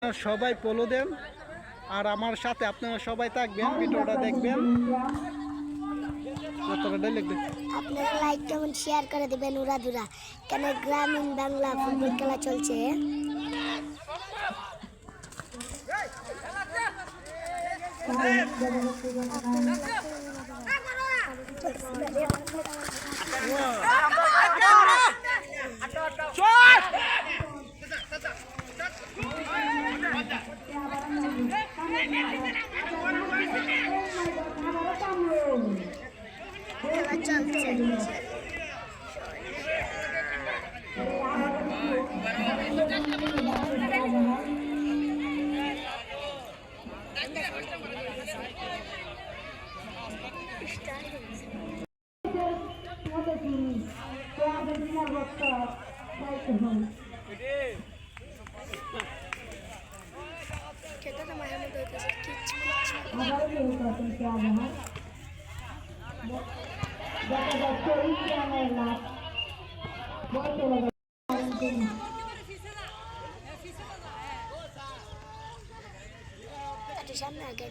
আপনারা সবাই ফলো দেন আর আমার সাথে আপনারা সবাই থাকবেন, ভিডিওটা দেখবেন। আপনারা লাইক কমেন্ট শেয়ার করে দিবেন উড়াধুরা, কেন গ্রামীণ বাংলা ফুটবল খেলা চলছে। সামনে আগে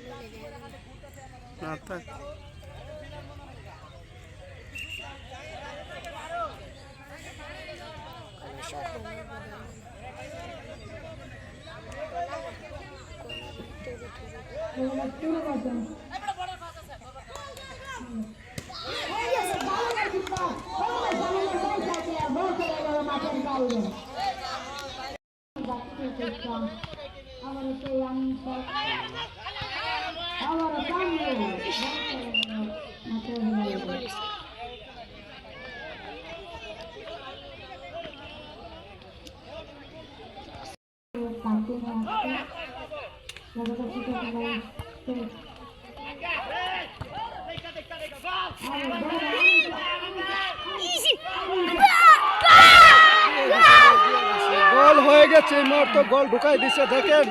গোল হয়ে গেছে, তো গোল ঢুকাই দিছে। দেখেন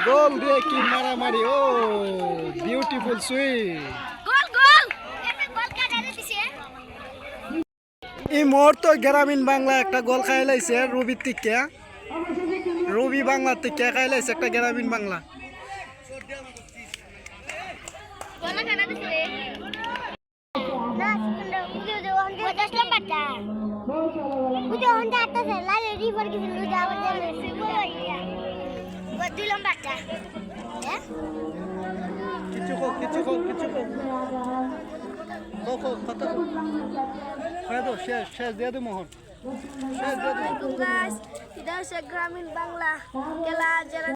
গোল দিয়ে কি মারামারি! ও বিউটিফুল সুইট। এই মুহূর্তে গ্রামীণ বাংলা একটা গোল খাই লাইছে রবির থেকে, রবি বাংলার থেকে খাই লাইছে একটা গ্রামীণ বাংলা। শেষ দিয়ে দে মোহন, শেষ দিয়ে দে। গ্রামীণ বাংলা খেলা।